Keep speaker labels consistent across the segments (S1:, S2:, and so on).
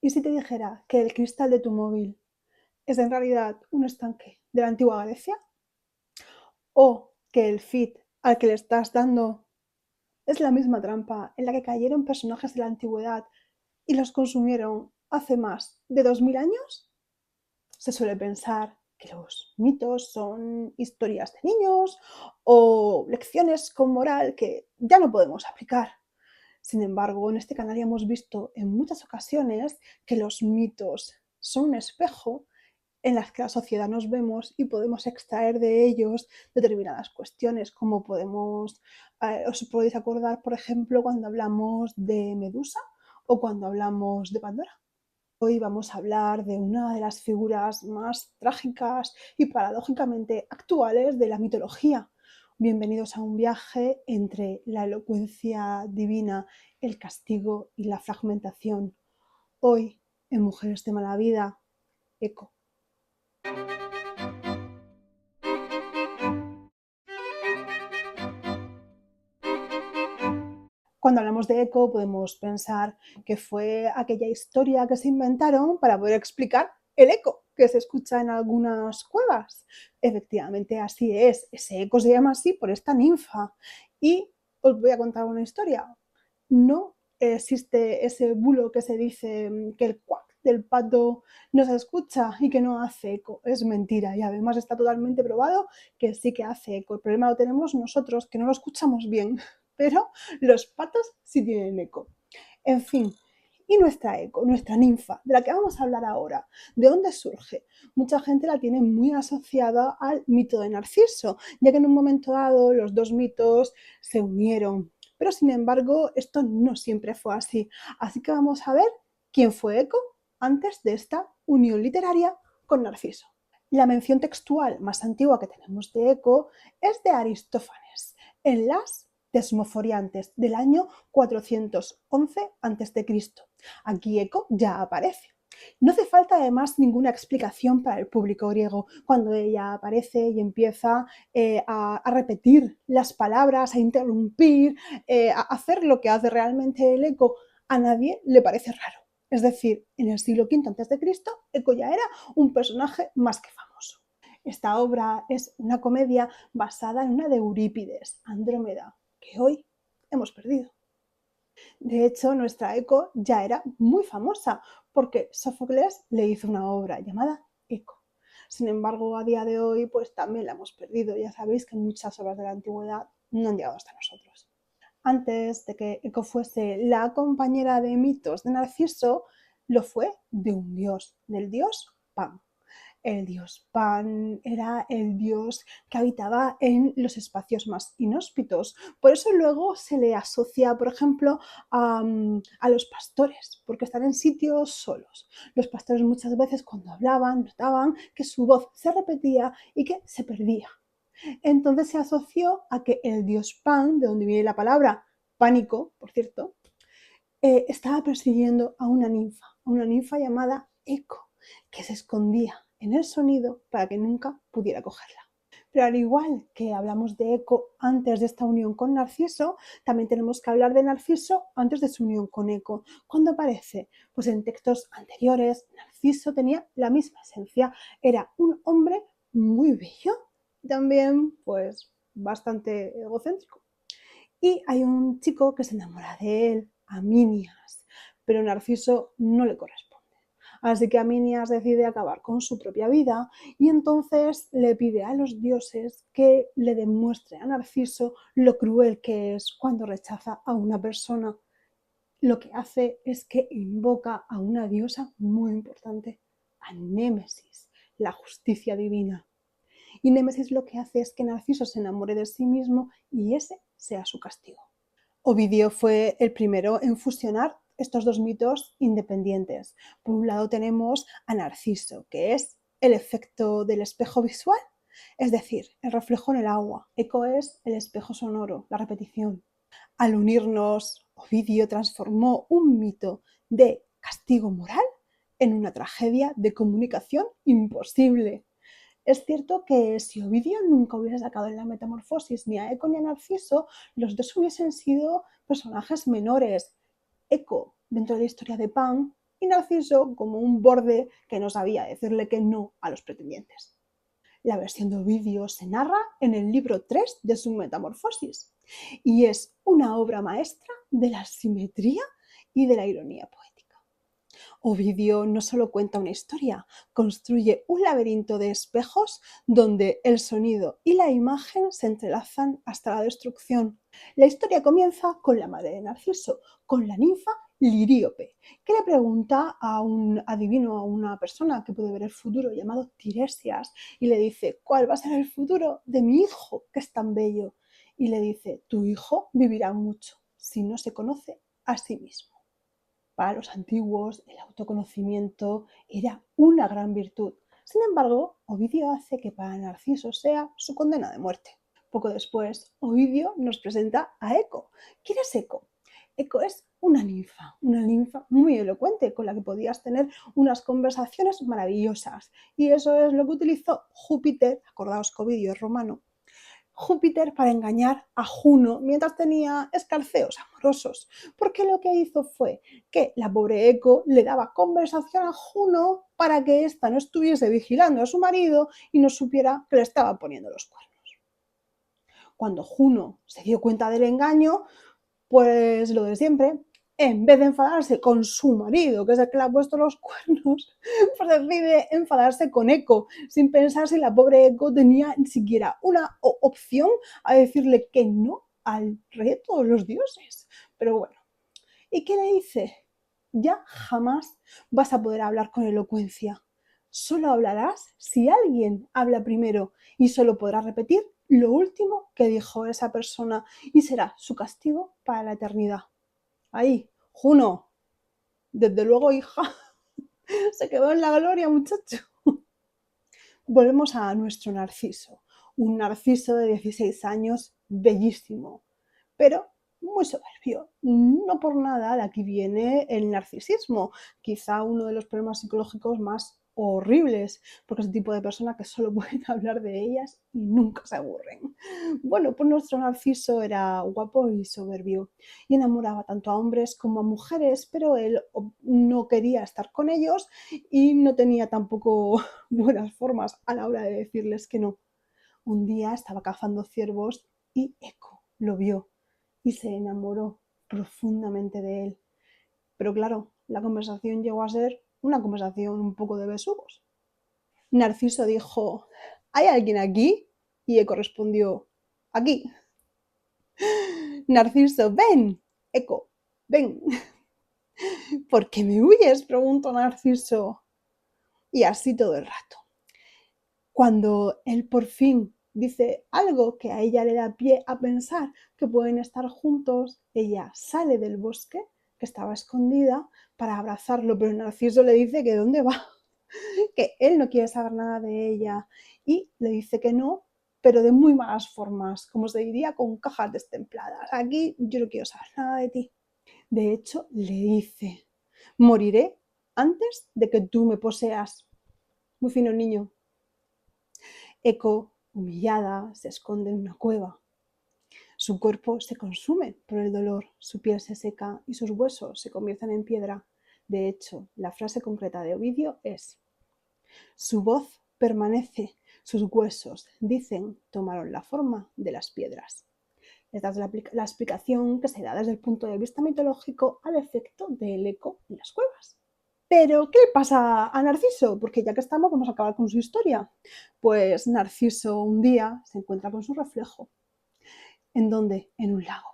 S1: ¿Y si te dijera que el cristal de tu móvil es en realidad un estanque de la antigua Grecia? ¿O que el feed al que le estás dando es la misma trampa en la que cayeron personajes de la antigüedad y los consumieron hace más de 2000 años? Se suele pensar que los mitos son historias de niños o lecciones con moral que ya no podemos aplicar. Sin embargo, en este canal ya hemos visto en muchas ocasiones que los mitos son un espejo en las que la sociedad nos vemos y podemos extraer de ellos determinadas cuestiones, como os podéis acordar, por ejemplo, cuando hablamos de Medusa o cuando hablamos de Pandora. Hoy vamos a hablar de una de las figuras más trágicas y paradójicamente actuales de la mitología. Bienvenidos a un viaje entre la elocuencia divina, el castigo y la fragmentación. Hoy, en Mujeres de Mala Vida, Eco. Cuando hablamos de Eco podemos pensar que fue aquella historia que se inventaron para poder explicar el eco que se escucha en algunas cuevas. Efectivamente, así es. Ese eco se llama así por esta ninfa. Y os voy a contar una historia. No existe ese bulo que se dice que el cuac del pato no se escucha y que no hace eco. Es mentira y además está totalmente probado que sí que hace eco. El problema lo tenemos nosotros, que no lo escuchamos bien, pero los patos sí tienen eco. En fin, y nuestra eco, nuestra ninfa, de la que vamos a hablar ahora, ¿de dónde surge? Mucha gente la tiene muy asociada al mito de Narciso, ya que en un momento dado los dos mitos se unieron. Pero sin embargo, esto no siempre fue así. Así que vamos a ver quién fue Eco antes de esta unión literaria con Narciso. La mención textual más antigua que tenemos de Eco es de Aristófanes, en las Desmoforiantes del año 411 a.C. Aquí Eco ya aparece. No hace falta además ninguna explicación para el público griego cuando ella aparece y empieza a repetir las palabras, a interrumpir, a hacer lo que hace realmente el Eco. A nadie le parece raro. Es decir, en el siglo V a.C., Eco ya era un personaje más que famoso. Esta obra es una comedia basada en una de Eurípides, Andrómeda, que hoy hemos perdido. De hecho, nuestra Eco ya era muy famosa porque Sófocles le hizo una obra llamada Eco. Sin embargo, a día de hoy, pues también la hemos perdido. Ya sabéis que muchas obras de la antigüedad no han llegado hasta nosotros. Antes de que Eco fuese la compañera de mitos de Narciso, lo fue de un dios, del dios Pan. El dios Pan era el dios que habitaba en los espacios más inhóspitos. Por eso luego se le asocia, por ejemplo, a los pastores, porque están en sitios solos. Los pastores muchas veces cuando hablaban notaban que su voz se repetía y que se perdía. Entonces se asoció a que el dios Pan, de donde viene la palabra pánico, por cierto, estaba persiguiendo a una ninfa llamada Eco, que se escondía en el sonido para que nunca pudiera cogerla. Pero al igual que hablamos de Eco antes de esta unión con Narciso, también tenemos que hablar de Narciso antes de su unión con Eco. ¿Cuándo aparece? Pues en textos anteriores, Narciso tenía la misma esencia. Era un hombre muy bello, también pues bastante egocéntrico. Y hay un chico que se enamora de él, Aminias, pero Narciso no le corresponde. Así que Aminias decide acabar con su propia vida y entonces le pide a los dioses que le demuestre a Narciso lo cruel que es cuando rechaza a una persona. Lo que hace es que invoca a una diosa muy importante, a Némesis, la justicia divina. Y Némesis lo que hace es que Narciso se enamore de sí mismo y ese sea su castigo. Ovidio fue el primero en fusionar estos dos mitos independientes. Por un lado tenemos a Narciso, que es el efecto del espejo visual, es decir, el reflejo en el agua. Eco es el espejo sonoro, la repetición. Al unirnos, Ovidio transformó un mito de castigo moral en una tragedia de comunicación imposible. Es cierto que si Ovidio nunca hubiese sacado en la Metamorfosis ni a Eco ni a Narciso, los dos hubiesen sido personajes menores. Eco dentro de la historia de Pan y Narciso como un borde que no sabía decirle que no a los pretendientes. La versión de Ovidio se narra en el libro 3 de su Metamorfosis y es una obra maestra de la simetría y de la ironía poética. Ovidio no solo cuenta una historia, construye un laberinto de espejos donde el sonido y la imagen se entrelazan hasta la destrucción. La historia comienza con la madre de Narciso, con la ninfa Liríope, que le pregunta a un adivino, a una persona que puede ver el futuro llamado Tiresias, y le dice, ¿cuál va a ser el futuro de mi hijo, que es tan bello? Y le dice, tu hijo vivirá mucho si no se conoce a sí mismo. Para los antiguos, el autoconocimiento era una gran virtud. Sin embargo, Ovidio hace que para Narciso sea su condena de muerte. Poco después, Ovidio nos presenta a Eco. ¿Quién es Eco? Eco es una ninfa muy elocuente con la que podías tener unas conversaciones maravillosas. Y eso es lo que utilizó Júpiter, acordaos que Ovidio es romano, Júpiter para engañar a Juno mientras tenía escarceos amorosos, porque lo que hizo fue que la pobre Eco le daba conversación a Juno para que ésta no estuviese vigilando a su marido y no supiera que le estaba poniendo los cuernos. Cuando Juno se dio cuenta del engaño, pues lo de siempre, en vez de enfadarse con su marido, que es el que le ha puesto los cuernos, pues decide enfadarse con Eco, sin pensar si la pobre Eco tenía ni siquiera una opción a decirle que no al rey de todos los dioses. Pero bueno, ¿y qué le dice? Ya jamás vas a poder hablar con elocuencia. Solo hablarás si alguien habla primero y solo podrás repetir lo último que dijo esa persona y será su castigo para la eternidad. Ahí, Juno, desde luego, hija, se quedó en la gloria, muchacho. Volvemos a nuestro Narciso, un Narciso de 16 años, bellísimo, pero muy soberbio. No por nada de aquí viene el narcisismo, quizá uno de los problemas psicológicos más horribles, porque es el tipo de persona que solo pueden hablar de ellas y nunca se aburren. Bueno, pues nuestro Narciso era guapo y soberbio y enamoraba tanto a hombres como a mujeres, pero él no quería estar con ellos y no tenía tampoco buenas formas a la hora de decirles que no. Un día estaba cazando ciervos y Eco lo vio y se enamoró profundamente de él. Pero claro, la conversación llegó a ser una conversación un poco de besugos. Narciso dijo, ¿hay alguien aquí? Y Eco respondió, aquí. Narciso, ven. Eco, ven. ¿Por qué me huyes? Preguntó Narciso. Y así todo el rato. Cuando él por fin dice algo que a ella le da pie a pensar que pueden estar juntos, ella sale del bosque, que estaba escondida, para abrazarlo, pero Narciso le dice que dónde va, que él no quiere saber nada de ella y le dice que no, pero de muy malas formas, como se diría, con cajas destempladas. Aquí yo no quiero saber nada de ti. De hecho, le dice, moriré antes de que tú me poseas. Muy fino niño. Eco, humillada, se esconde en una cueva. Su cuerpo se consume por el dolor, su piel se seca y sus huesos se convierten en piedra. De hecho, la frase concreta de Ovidio es: su voz permanece, sus huesos, dicen, tomaron la forma de las piedras. Esta es la explicación que se da desde el punto de vista mitológico al efecto del eco en las cuevas. Pero, ¿qué le pasa a Narciso? Porque ya que estamos, vamos a acabar con su historia. Pues Narciso un día se encuentra con su reflejo. ¿En dónde? En un lago.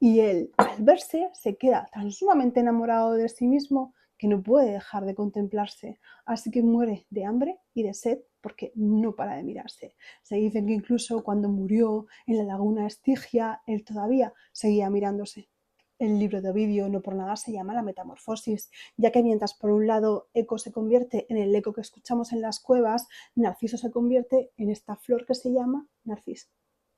S1: Y él, al verse, se queda tan sumamente enamorado de sí mismo que no puede dejar de contemplarse. Así que muere de hambre y de sed porque no para de mirarse. Se dice que incluso cuando murió en la laguna Estigia, él todavía seguía mirándose. El libro de Ovidio no por nada se llama La Metamorfosis, ya que mientras por un lado Eco se convierte en el eco que escuchamos en las cuevas, Narciso se convierte en esta flor que se llama Narciso.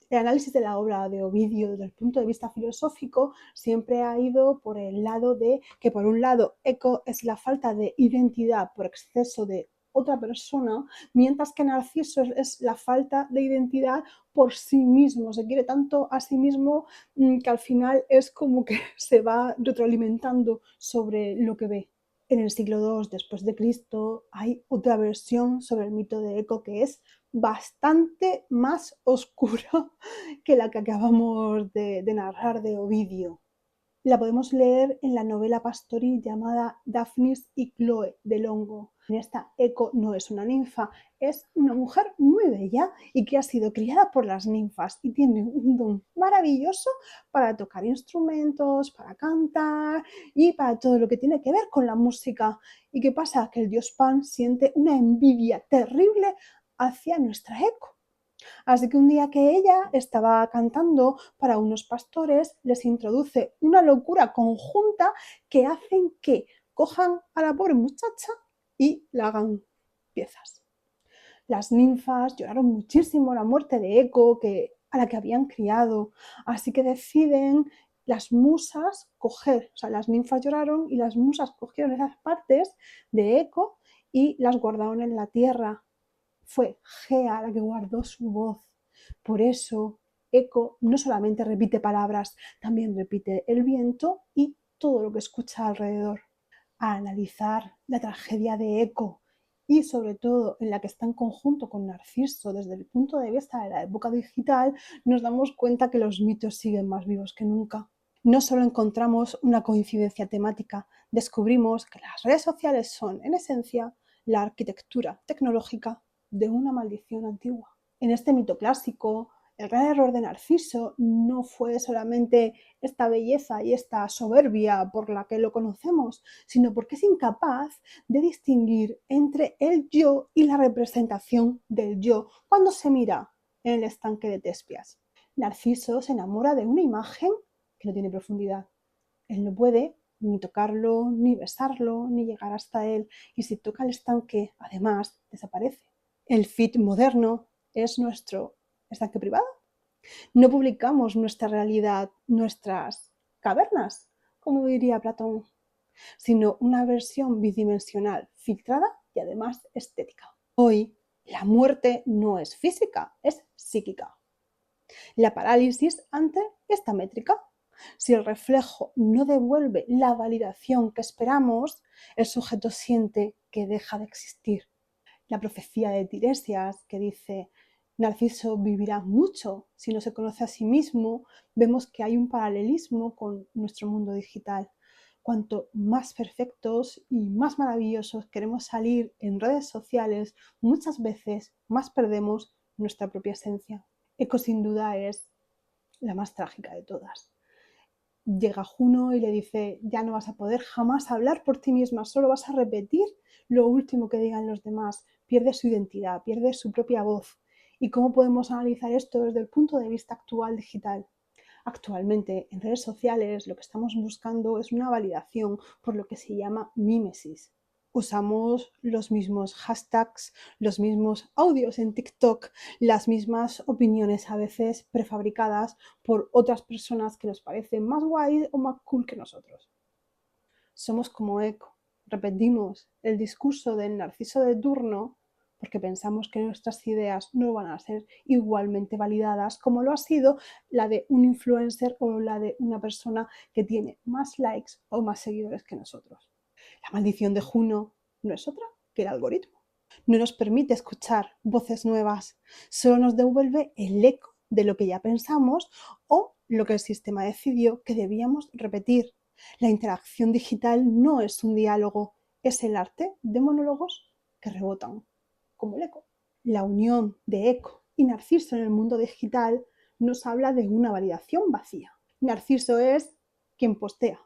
S1: El análisis de la obra de Ovidio desde el punto de vista filosófico siempre ha ido por el lado de que, por un lado, Eco es la falta de identidad por exceso de otra persona, mientras que Narciso es la falta de identidad por sí mismo. Se quiere tanto a sí mismo que al final es como que se va retroalimentando sobre lo que ve. En el siglo II después de Cristo hay otra versión sobre el mito de Eco que es bastante más oscura que la que acabamos de narrar de Ovidio. La podemos leer en la novela pastoril llamada Daphnis y Chloe de Longo. En esta Eco no es una ninfa, es una mujer muy bella y que ha sido criada por las ninfas y tiene un don maravilloso para tocar instrumentos, para cantar y para todo lo que tiene que ver con la música. ¿Y qué pasa? Que el dios Pan siente una envidia terrible hacia nuestra Eco. Así que un día que ella estaba cantando para unos pastores, les introduce una locura conjunta que hacen que cojan a la pobre muchacha y la hagan piezas. Las ninfas lloraron muchísimo la muerte de Eco, a la que habían criado, así que deciden las musas coger, o sea, las ninfas lloraron y las musas cogieron esas partes de Eco y las guardaron en la tierra. Fue Gea la que guardó su voz. Por eso, Eco no solamente repite palabras, también repite el viento y todo lo que escucha alrededor. Al analizar la tragedia de Eco y sobre todo en la que está en conjunto con Narciso desde el punto de vista de la época digital, nos damos cuenta que los mitos siguen más vivos que nunca. No solo encontramos una coincidencia temática, descubrimos que las redes sociales son, en esencia, la arquitectura tecnológica de una maldición antigua. En este mito clásico, el gran error de Narciso no fue solamente esta belleza y esta soberbia por la que lo conocemos, sino porque es incapaz de distinguir entre el yo y la representación del yo cuando se mira en el estanque de Tespias. Narciso se enamora de una imagen que no tiene profundidad. Él no puede ni tocarlo, ni besarlo, ni llegar hasta él, y si toca el estanque, además, desaparece. El feed moderno es nuestro estanque privado. No publicamos nuestra realidad, nuestras cavernas, como diría Platón, sino una versión bidimensional, filtrada y además estética. Hoy, la muerte no es física, es psíquica. La parálisis ante esta métrica. Si el reflejo no devuelve la validación que esperamos, el sujeto siente que deja de existir. La profecía de Tiresias, que dice Narciso vivirá mucho si no se conoce a sí mismo, vemos que hay un paralelismo con nuestro mundo digital. Cuanto más perfectos y más maravillosos queremos salir en redes sociales, muchas veces más perdemos nuestra propia esencia. Eco sin duda es la más trágica de todas. Llega Juno y le dice, ya no vas a poder jamás hablar por ti misma, solo vas a repetir lo último que digan los demás, pierde su identidad, pierde su propia voz. ¿Y cómo podemos analizar esto desde el punto de vista actual digital? Actualmente en redes sociales lo que estamos buscando es una validación por lo que se llama mímesis. Usamos los mismos hashtags, los mismos audios en TikTok, las mismas opiniones a veces prefabricadas por otras personas que nos parecen más guay o más cool que nosotros. Somos como Eco, repetimos el discurso del narciso de turno porque pensamos que nuestras ideas no van a ser igualmente validadas como lo ha sido la de un influencer o la de una persona que tiene más likes o más seguidores que nosotros. La maldición de Juno no es otra que el algoritmo. No nos permite escuchar voces nuevas, solo nos devuelve el eco de lo que ya pensamos o lo que el sistema decidió que debíamos repetir. La interacción digital no es un diálogo, es el arte de monólogos que rebotan, como el eco. La unión de Eco y Narciso en el mundo digital nos habla de una validación vacía. Narciso es quien postea,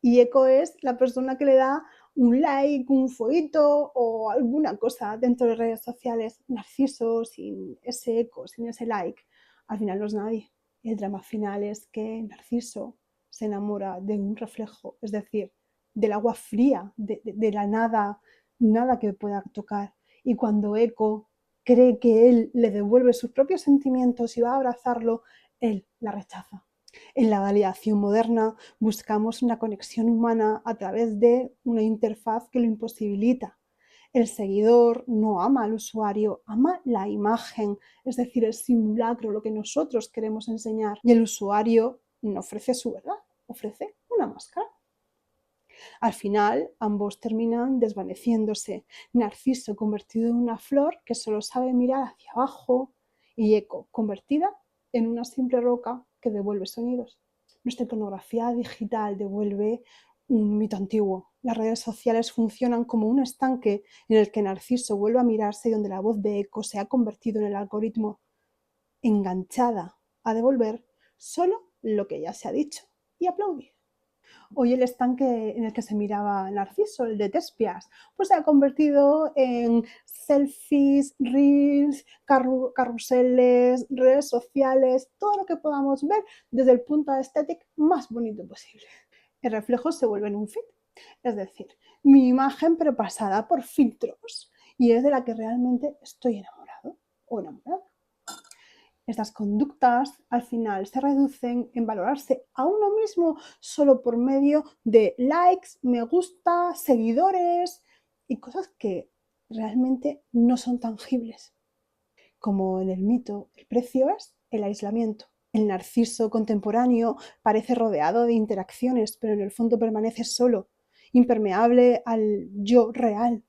S1: y Eco es la persona que le da un like, un fueguito o alguna cosa dentro de redes sociales. Narciso, sin ese eco, sin ese like, al final no es nadie. El drama final es que Narciso se enamora de un reflejo, es decir, del agua fría, de la nada, nada que pueda tocar. Y cuando Eco cree que él le devuelve sus propios sentimientos y va a abrazarlo, él la rechaza. En la validación moderna buscamos una conexión humana a través de una interfaz que lo imposibilita. El seguidor no ama al usuario, ama la imagen, es decir, el simulacro, lo que nosotros queremos enseñar. Y el usuario no ofrece su verdad, ofrece una máscara. Al final, ambos terminan desvaneciéndose. Narciso convertido en una flor que solo sabe mirar hacia abajo y Eco convertida en una simple roca que devuelve sonidos. Nuestra iconografía digital devuelve un mito antiguo. Las redes sociales funcionan como un estanque en el que Narciso vuelve a mirarse y donde la voz de Eco se ha convertido en el algoritmo, enganchada a devolver solo lo que ya se ha dicho y aplaudido. Hoy el estanque en el que se miraba Narciso, el de Tespias, pues se ha convertido en selfies, reels, carruseles, redes sociales, todo lo que podamos ver desde el punto estético más bonito posible. El reflejo se vuelve en un feed, es decir, mi imagen pero pasada por filtros y es de la que realmente estoy enamorado o enamorada. Estas conductas al final se reducen en valorarse a uno mismo solo por medio de likes, me gusta, seguidores y cosas que realmente no son tangibles. Como en el mito, el precio es el aislamiento. El narciso contemporáneo parece rodeado de interacciones, pero en el fondo permanece solo, impermeable al yo real,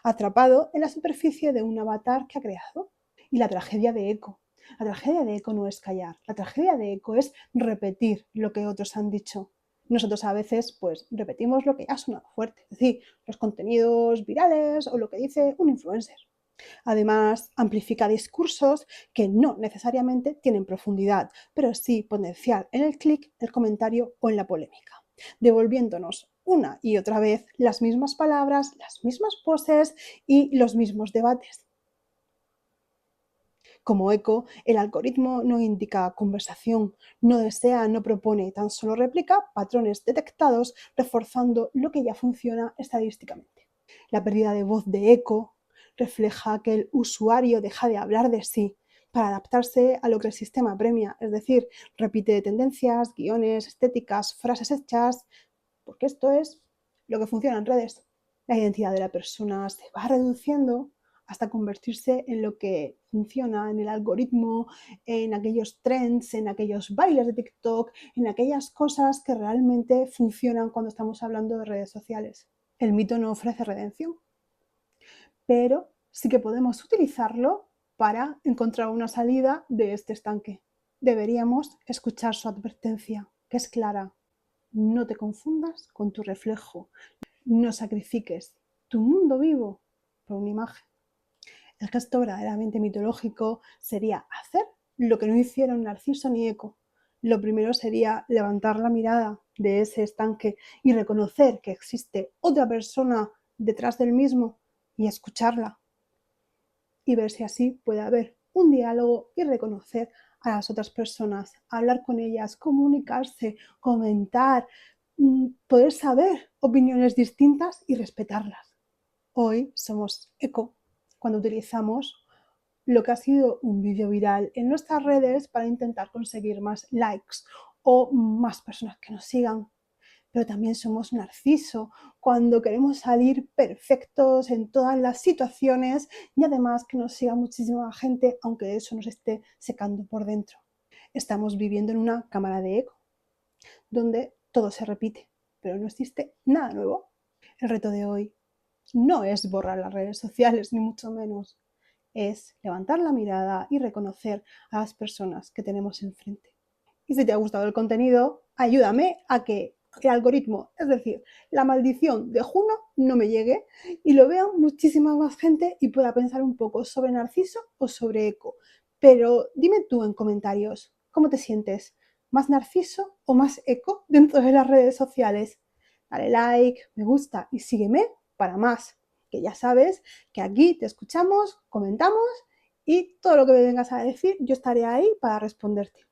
S1: atrapado en la superficie de un avatar que ha creado. Y la tragedia de Eco. La tragedia de Eco no es callar, la tragedia de Eco es repetir lo que otros han dicho. Nosotros a veces pues repetimos lo que ya ha sonado fuerte, es decir, los contenidos virales o lo que dice un influencer. Además, amplifica discursos que no necesariamente tienen profundidad, pero sí potencial en el clic, el comentario o en la polémica, devolviéndonos una y otra vez las mismas palabras, las mismas poses y los mismos debates. Como eco, el algoritmo no indica conversación, no desea, no propone, tan solo replica patrones detectados, reforzando lo que ya funciona estadísticamente. La pérdida de voz de eco refleja que el usuario deja de hablar de sí para adaptarse a lo que el sistema premia, es decir, repite tendencias, guiones, estéticas, frases hechas, porque esto es lo que funciona en redes. La identidad de la persona se va reduciendo hasta convertirse en lo que funciona en el algoritmo, en aquellos trends, en aquellos bailes de TikTok, en aquellas cosas que realmente funcionan cuando estamos hablando de redes sociales. El mito no ofrece redención, pero sí que podemos utilizarlo para encontrar una salida de este estanque. Deberíamos escuchar su advertencia, que es clara. No te confundas con tu reflejo. No sacrifiques tu mundo vivo por una imagen. El gesto verdaderamente mitológico sería hacer lo que no hicieron Narciso ni Eco. Lo primero sería levantar la mirada de ese estanque y reconocer que existe otra persona detrás del mismo y escucharla y ver si así puede haber un diálogo y reconocer a las otras personas, hablar con ellas, comunicarse, comentar, poder saber opiniones distintas y respetarlas. Hoy somos eco cuando utilizamos lo que ha sido un vídeo viral en nuestras redes para intentar conseguir más likes o más personas que nos sigan. Pero también somos narciso cuando queremos salir perfectos en todas las situaciones y además que nos siga muchísima gente, aunque eso nos esté secando por dentro. Estamos viviendo en una cámara de eco, donde todo se repite, pero no existe nada nuevo. El reto de hoy no es borrar las redes sociales, ni mucho menos. Es levantar la mirada y reconocer a las personas que tenemos enfrente. Y si te ha gustado el contenido, ayúdame a que el algoritmo, es decir, la maldición de Juno, no me llegue y lo vea muchísima más gente y pueda pensar un poco sobre Narciso o sobre Eco. Pero dime tú en comentarios, ¿cómo te sientes? ¿Más Narciso o más Eco dentro de las redes sociales? Dale like, me gusta y sígueme para más, que ya sabes que aquí te escuchamos, comentamos y todo lo que me vengas a decir, yo estaré ahí para responderte.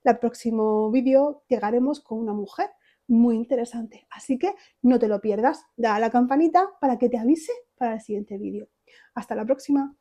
S1: El próximo vídeo llegaremos con una mujer muy interesante, así que no te lo pierdas, da a la campanita para que te avise para el siguiente vídeo. Hasta la próxima.